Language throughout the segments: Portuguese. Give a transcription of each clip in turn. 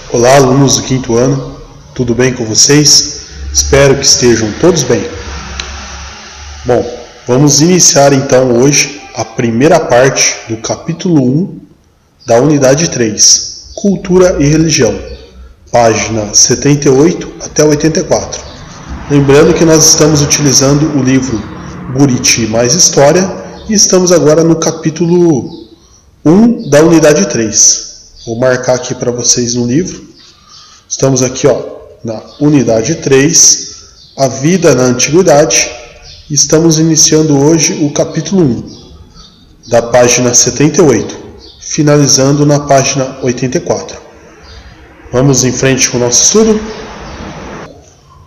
Olá, alunos do quinto ano, tudo bem com vocês? Espero que estejam todos bem. Bom, vamos iniciar então hoje a primeira parte do capítulo 1 da unidade 3, Cultura e Religião, página 78 até 84. Lembrando que nós estamos utilizando o livro Buriti mais História e estamos agora no capítulo 1 da unidade 3. Vou marcar aqui para vocês no livro. Estamos aqui na unidade 3, a vida na antiguidade. E estamos iniciando hoje o capítulo 1, da página 78, finalizando na página 84. Vamos em frente com o nosso estudo.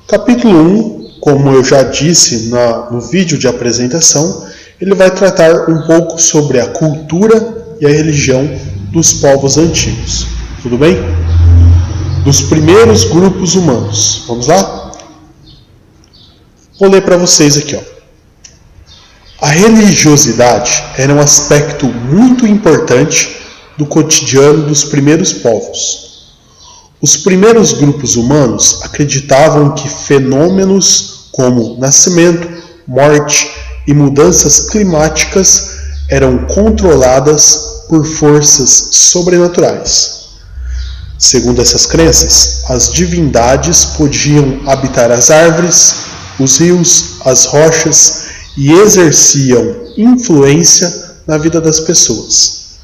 Capítulo 1, como eu já disse no vídeo de apresentação, ele vai tratar um pouco sobre a cultura e a religião dos povos antigos. Tudo bem? Dos primeiros grupos humanos. Vamos lá? Vou ler para vocês aqui. A religiosidade era um aspecto muito importante do cotidiano dos primeiros povos. Os primeiros grupos humanos acreditavam que fenômenos como nascimento, morte e mudanças climáticas eram controladas por forças sobrenaturais. Segundo essas crenças, as divindades podiam habitar as árvores, os rios, as rochas e exerciam influência na vida das pessoas.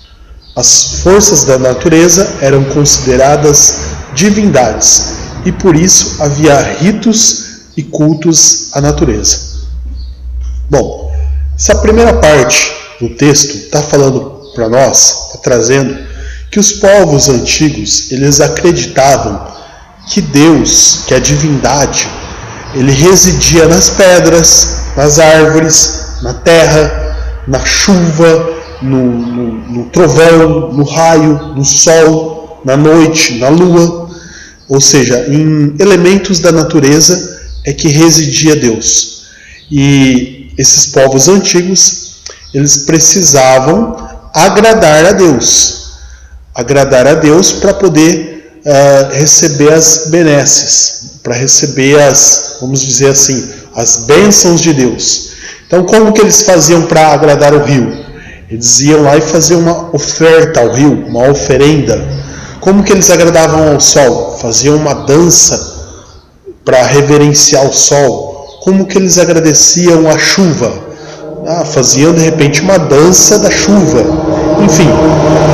As forças da natureza eram consideradas divindades e por isso havia ritos e cultos à natureza. Bom, essa primeira parte do texto está falando para nós, está trazendo que os povos antigos, eles acreditavam que Deus, que a divindade, ele residia nas pedras, nas árvores, na terra, na chuva, no trovão, no raio, no sol, na noite, na lua. Ou seja, em elementos da natureza é que residia Deus. E esses povos antigos, eles precisavam agradar a Deus para poder receber as benesses, para receber vamos dizer assim, as bênçãos de Deus. Então, como que eles faziam para agradar o rio? Eles iam lá e faziam uma oferta ao rio, uma oferenda. Como que eles agradavam ao sol? Faziam uma dança para reverenciar o sol. Como que eles agradeciam à chuva? Faziam de repente uma dança da chuva. Enfim,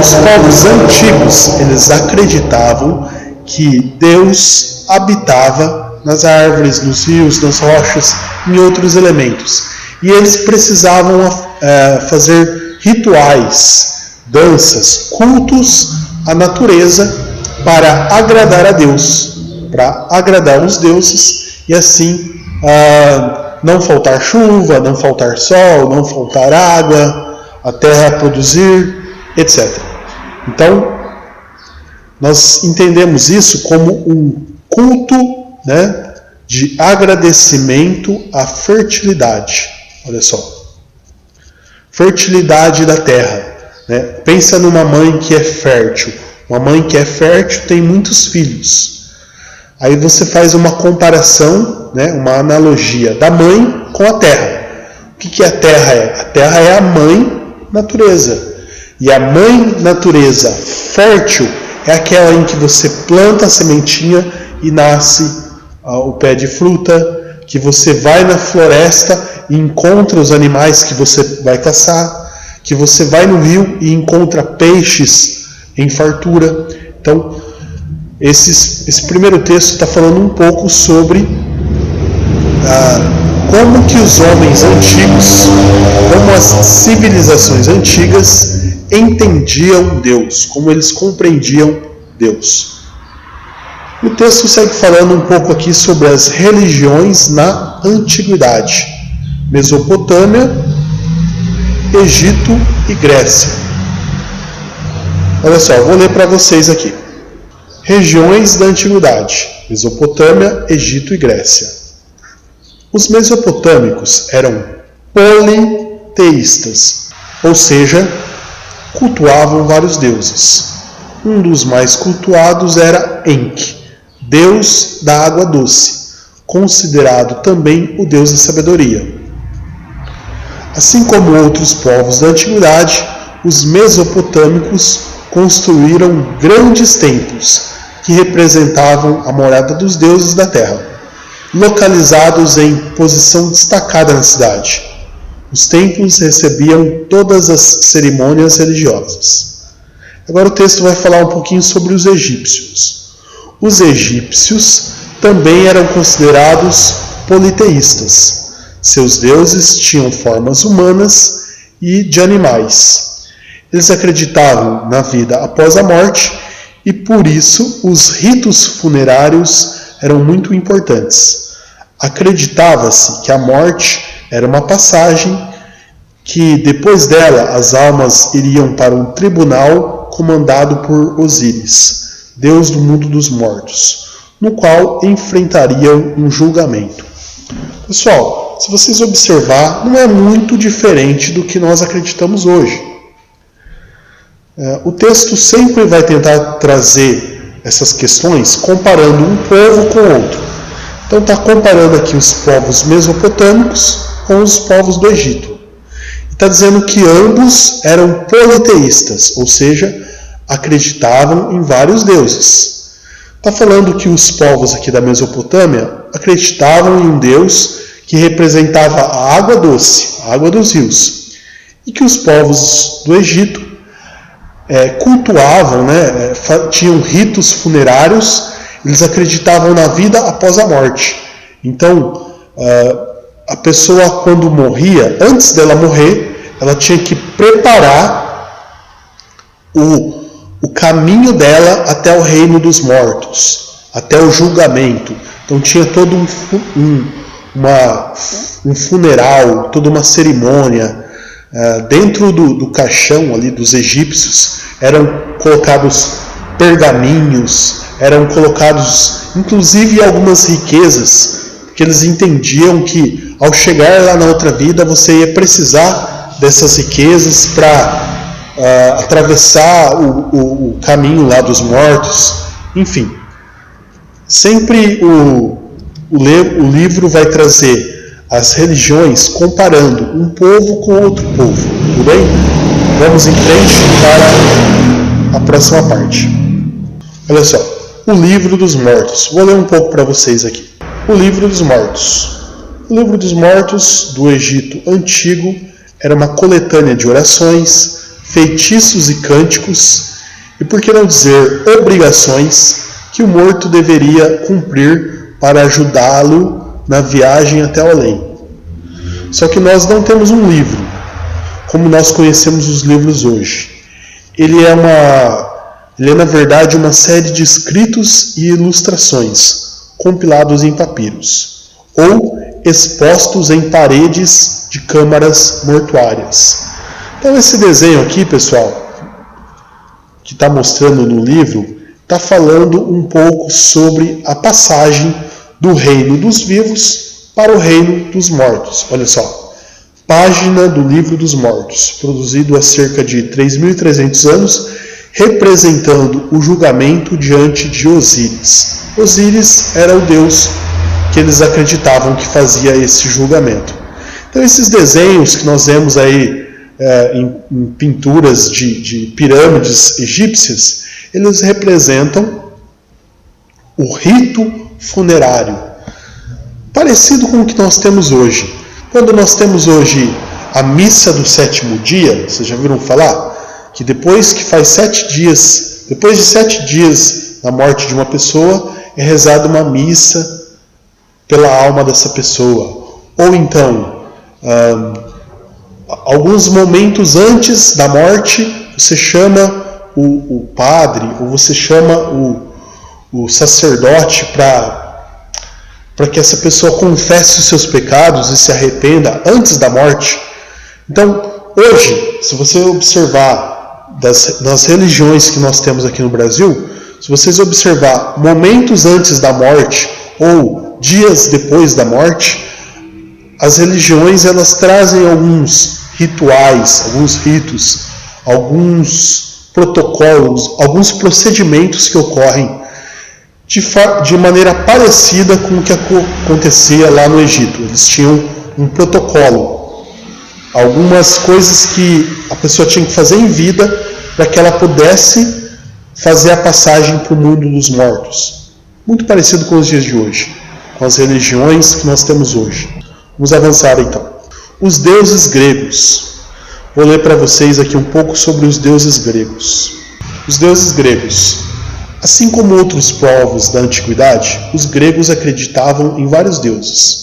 os povos antigos, eles acreditavam que Deus habitava nas árvores, nos rios, nas rochas, em outros elementos. E eles precisavam fazer rituais, danças, cultos à natureza para agradar a Deus, para agradar os deuses e assim não faltar chuva, não faltar sol, não faltar água, a terra produzir, etc. Então, nós entendemos isso como um culto, de agradecimento à fertilidade. Olha só. Fertilidade da terra. Pensa numa mãe que é fértil. Uma mãe que é fértil tem muitos filhos. Aí você faz uma comparação, uma analogia da mãe com a terra. O que a terra é? A terra é a mãe natureza. E a mãe natureza fértil é aquela em que você planta a sementinha e nasce o pé de fruta, que você vai na floresta e encontra os animais que você vai caçar, que você vai no rio e encontra peixes em fartura. Então, esse primeiro texto está falando um pouco sobre como que os homens antigos, como as civilizações antigas entendiam Deus, como eles compreendiam Deus. O texto segue falando um pouco aqui sobre as religiões na antiguidade. Mesopotâmia, Egito e Grécia. Olha só, vou ler para vocês aqui. Regiões da antiguidade: Mesopotâmia, Egito e Grécia. Os mesopotâmicos eram politeístas, ou seja, cultuavam vários deuses. Um dos mais cultuados era Enki, deus da água doce, considerado também o deus da sabedoria. Assim como outros povos da antiguidade, os mesopotâmicos construíram grandes templos que representavam a morada dos deuses da terra, localizados em posição destacada na cidade. Os templos recebiam todas as cerimônias religiosas. Agora o texto vai falar um pouquinho sobre os egípcios. Os egípcios também eram considerados politeístas. Seus deuses tinham formas humanas e de animais. Eles acreditavam na vida após a morte e por isso os ritos funerários eram muito importantes. Acreditava-se que a morte era uma passagem, que depois dela as almas iriam para um tribunal comandado por Osíris, deus do mundo dos mortos, no qual enfrentariam um julgamento. Pessoal, se vocês observar, não é muito diferente do que nós acreditamos hoje. O texto sempre vai tentar trazer essas questões comparando um povo com outro. Então está comparando aqui os povos mesopotâmicos com os povos do Egito. Está dizendo que ambos eram politeístas, ou seja, acreditavam em vários deuses. Está falando que os povos aqui da Mesopotâmia acreditavam em um deus que representava a água doce, a água dos rios. E que os povos do Egito cultuavam, tinham ritos funerários. Eles acreditavam na vida após a morte. Então, a pessoa, quando morria, antes dela morrer, ela tinha que preparar o caminho dela até o reino dos mortos, até o julgamento. Então, tinha todo um funeral, toda uma cerimônia. Dentro do caixão ali dos egípcios eram colocados pergaminhos, eram colocados inclusive algumas riquezas, porque eles entendiam que ao chegar lá na outra vida você ia precisar dessas riquezas para atravessar o caminho lá dos mortos. Enfim, sempre o livro vai trazer as religiões comparando um povo com outro povo. Tudo bem? Vamos em frente para a próxima parte. Olha só, o Livro dos Mortos. Vou ler um pouco para vocês aqui. O Livro dos Mortos. O Livro dos Mortos do Egito Antigo era uma coletânea de orações, feitiços e cânticos, e por que não dizer obrigações, que o morto deveria cumprir para ajudá-lo na viagem até o além. Só que nós não temos um livro, como nós conhecemos os livros hoje. Ele é na verdade uma série de escritos e ilustrações, compilados em papiros, ou expostos em paredes de câmaras mortuárias. Então esse desenho aqui, pessoal, que está mostrando no livro, está falando um pouco sobre a passagem do reino dos vivos para o reino dos mortos. Olha só, página do Livro dos Mortos, produzido há cerca de 3.300 anos, representando o julgamento diante de Osíris. Osíris era o deus que eles acreditavam que fazia esse julgamento. Então esses desenhos que nós vemos aí em pinturas de pirâmides egípcias, eles representam o rito funerário, parecido com o que nós temos hoje. Quando nós temos hoje a missa do sétimo dia, vocês já viram falar? Que depois que faz 7 dias, depois de 7 dias da morte de uma pessoa, é rezada uma missa pela alma dessa pessoa. Ou então, alguns momentos antes da morte, você chama o padre, ou você chama o sacerdote para que essa pessoa confesse os seus pecados e se arrependa antes da morte. Então, hoje, se você observar nas religiões que nós temos aqui no Brasil, se vocês observar momentos antes da morte ou dias depois da morte, as religiões elas trazem alguns rituais, alguns ritos, alguns protocolos protocolos, alguns procedimentos que ocorrem de maneira parecida com o que acontecia lá no Egito. Eles tinham um protocolo, algumas coisas que a pessoa tinha que fazer em vida para que ela pudesse fazer a passagem para o mundo dos mortos. Muito parecido com os dias de hoje, com as religiões que nós temos hoje. Vamos avançar então. Os deuses gregos. Vou ler para vocês aqui um pouco sobre os deuses gregos. Os deuses gregos. Assim como outros povos da antiguidade, os gregos acreditavam em vários deuses.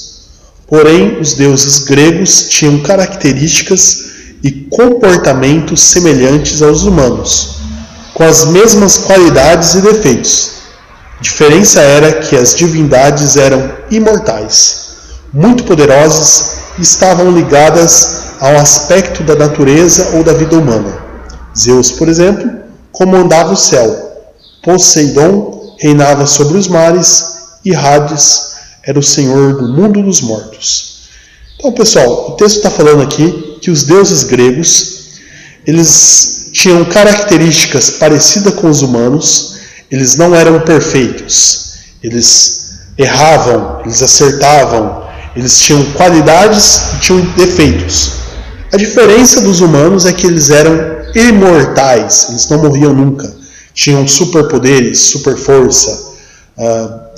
Porém, os deuses gregos tinham características e comportamentos semelhantes aos humanos, com as mesmas qualidades e defeitos. A diferença era que as divindades eram imortais, muito poderosas e estavam ligadas ao aspecto da natureza ou da vida humana. Zeus, por exemplo, comandava o céu. Poseidon reinava sobre os mares e Hades era o senhor do mundo dos mortos. Então, pessoal, o texto está falando aqui que os deuses gregos, eles tinham características parecidas com os humanos, eles não eram perfeitos, eles erravam, eles acertavam, eles tinham qualidades e tinham defeitos. A diferença dos humanos é que eles eram imortais, eles não morriam nunca. Tinham superpoderes, super força,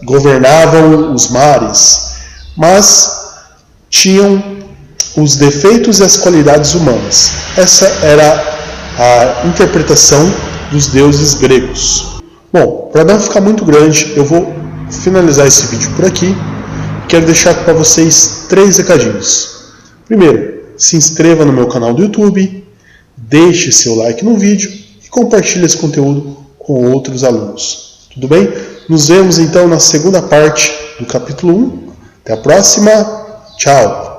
governavam os mares, mas tinham os defeitos e as qualidades humanas. Essa era a interpretação dos deuses gregos. Bom, para não ficar muito grande, eu vou finalizar esse vídeo por aqui. Quero deixar para vocês 3 recadinhos. Primeiro, se inscreva no meu canal do YouTube, deixe seu like no vídeo e compartilhe esse conteúdo com outros alunos. Tudo bem? Nos vemos então na segunda parte do capítulo 1. Até a próxima. Tchau!